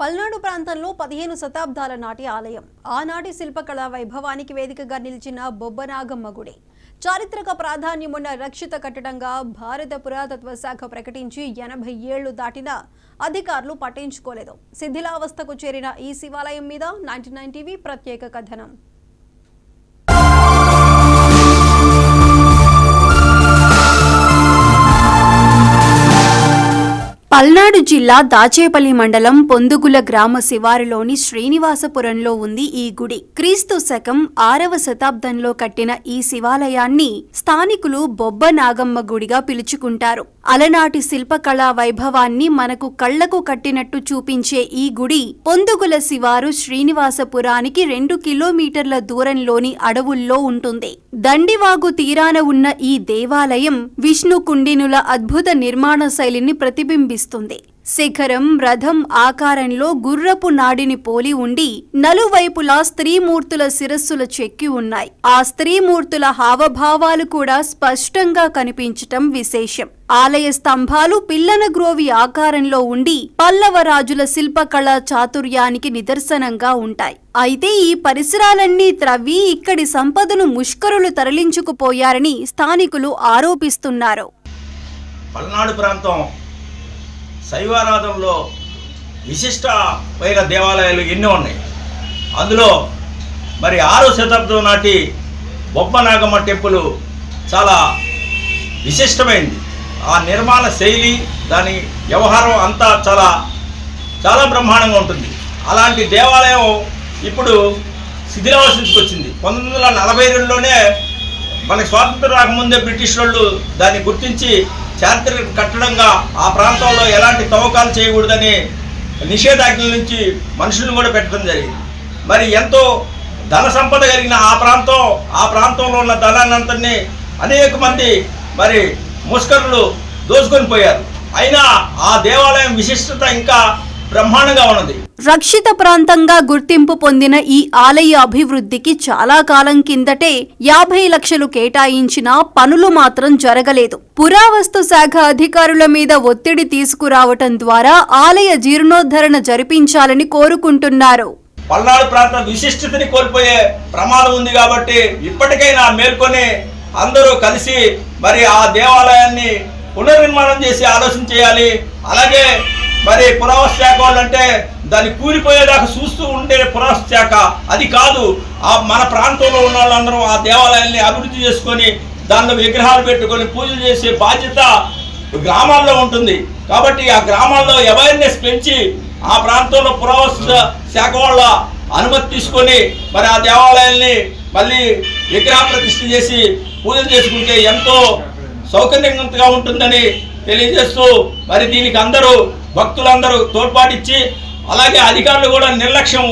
పల్నాడు ప్రాంతంలో 15 శతాబ్దాల నాటి ఆలయం. ఆనాటి శిల్పకళా వైభవానికి వేదికగా నిలిచిన బొబ్బనాగమ్మ గుడి చారిత్రక ప్రాధాన్యమున్న రక్షిత కట్టడంగా భారత పురాతత్వ శాఖ ప్రకటించి 80 ఏళ్లు దాటినా అధికారులు పట్టించుకోలేదు. శిథిలావస్థకు చేరిన ఈ శివాలయం మీద 99 టీవీ ప్రత్యేక కథనం. పల్నాడు జిల్లా దాచేపల్లి మండలం పొందుగుల గ్రామ శివారులోని శ్రీనివాసపురంలో ఉంది ఈ గుడి. క్రీస్తు శకం 6వ శతాబ్దంలో కట్టిన ఈ శివాలయాన్ని స్థానికులు బొబ్బ నాగమ్మ గుడిగా పిలుచుకుంటారు. అలనాటి శిల్పకళా వైభవాన్ని మనకు కళ్లకు కట్టినట్టు చూపించే ఈ గుడి పొందుగుల శివారు శ్రీనివాసపురానికి 2 కిలోమీటర్ల దూరంలోని అడవుల్లో ఉంటుంది. దండివాగు తీరాన ఉన్న ఈ దేవాలయం విష్ణు కుండినుల అద్భుత నిర్మాణ శైలిని ప్రతిబింబిస్తుంది. శిఖరం రథం ఆకారంలో గుర్రపు నాడిని పోలి ఉండి నలువైపులా స్త్రీమూర్తుల శిరస్సులు చెక్కి ఉన్నాయి. ఆ స్త్రీమూర్తుల హావభావాలు కూడా స్పష్టంగా కనిపించటం విశేషం. ఆలయ స్తంభాలు పిల్లన గ్రోవి ఆకారంలో ఉండి పల్లవ రాజుల శిల్పకళా చాతుర్యానికి నిదర్శనంగా ఉంటాయి. అయితే ఈ పరిసరాలన్నీ త్రవ్వి ఇక్కడి సంపదను ముష్కరులు తరలించుకుపోయారని స్థానికులు ఆరోపిస్తున్నారు. పల్నాడు ప్రాంతం శైవారాధనలో విశిష్టమైన దేవాలయాలు ఎన్నో ఉన్నాయి. అందులో మరి 6వ శతాబ్దం నాటి బొబ్బనాగమ్మ టెంపుల్ చాలా విశిష్టమైంది. ఆ నిర్మాణ శైలి, దాని వ్యవహారం అంతా చాలా చాలా బ్రహ్మాండంగా ఉంటుంది. అలాంటి దేవాలయం ఇప్పుడు శిథిలావస్థకు వచ్చింది. 1942లోనే మనకి స్వాతంత్రం రాకముందే బ్రిటిష్ వాళ్ళు దాన్ని గుర్తించి చారిత్రక కట్టడంగా ఆ ప్రాంతంలో ఎలాంటి తవ్వకాలు చేయకూడదని నిషేధాజ్ఞల నుంచి మనుషులను కూడా పెట్టడం జరిగింది. మరి ఎంతో ధన సంపద కలిగిన ఆ ప్రాంతంలో ఉన్న ధనాన్నంతని అనేక మంది మరి ముష్కరులు దోచుకొని పోయారు. అయినా ఆ దేవాలయం విశిష్టత ఇంకా బ్రహ్మాండంగా ఉన్నది. రక్షిత ప్రాంతంగా గుర్తింపు పొందిన ఈ ఆలయ అభివృద్ధికి చాలా కాలం కిందటే 50 లక్షలు కేటాయించినా పనులు మాత్రం జరగలేదు. పురావస్తు శాఖ అధికారుల మీద ఒత్తిడి తీసుకురావటం ద్వారా ఆలయ జీర్ణోద్ధరణ జరిపించాలని కోరుకుంటున్నారు. పల్నాడు ప్రాంతం విశిష్టతని కోల్పోయే ప్రమాదం ఉంది కాబట్టి ఇప్పటికైనా మేల్కొని అందరూ కలిసి మరి ఆ దేవాలయాన్ని పునర్నిర్మాణం చేసి ఆలోచన చేయాలి. అలాగే మరి పురావస్తు శాఖ వాళ్ళంటే దాన్ని కూలిపోయేదాకా చూస్తూ ఉండే పురావస్తు శాఖ అది కాదు. మన ప్రాంతంలో ఉన్న వాళ్ళందరూ ఆ దేవాలయాన్ని అభివృద్ధి చేసుకొని దానిలో విగ్రహాలు పెట్టుకొని పూజలు చేసే బాధ్యత గ్రామాల్లో ఉంటుంది. కాబట్టి ఆ గ్రామాల్లో అవేర్నెస్ పెంచి ఆ ప్రాంతంలో పురావస్తు శాఖ వాళ్ళ అనుమతి తీసుకొని మరి ఆ దేవాలయాన్ని మళ్ళీ విగ్రహ ప్రతిష్ఠ చేసి పూజలు చేసుకుంటే ఎంతో సౌకర్యంగా ఉంటుందని తెలియజేస్తూ మరి దీనికి అందరూ భక్తులందరూ తోడ్పాటిచ్చి అలాగే అధికారులు కూడా నిర్లక్ష్యం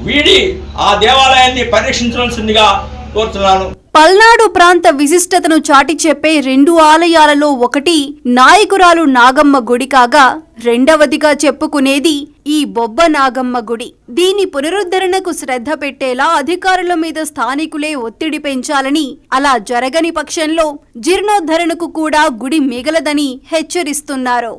వీడి ఆ దేవాలయాన్ని పరిరక్షించవలసిందిగా కోరుతున్నాను. పల్నాడు ప్రాంత విశిష్టతను చాటి చెప్పే 2 ఆలయాలలో ఒకటి నాయకురాలు నాగమ్మ గుడి కాగా రెండవదిగా చెప్పుకునేది ఈ బొబ్బ నాగమ్మ గుడి. దీని పునరుద్ధరణకు శ్రద్ధ పెట్టేలా అధికారుల మీద స్థానికులే ఒత్తిడి పెంచాలని, అలా జరగని పక్షంలో జీర్ణోద్ధరణకు కూడా గుడి మిగలదని హెచ్చరిస్తున్నారు.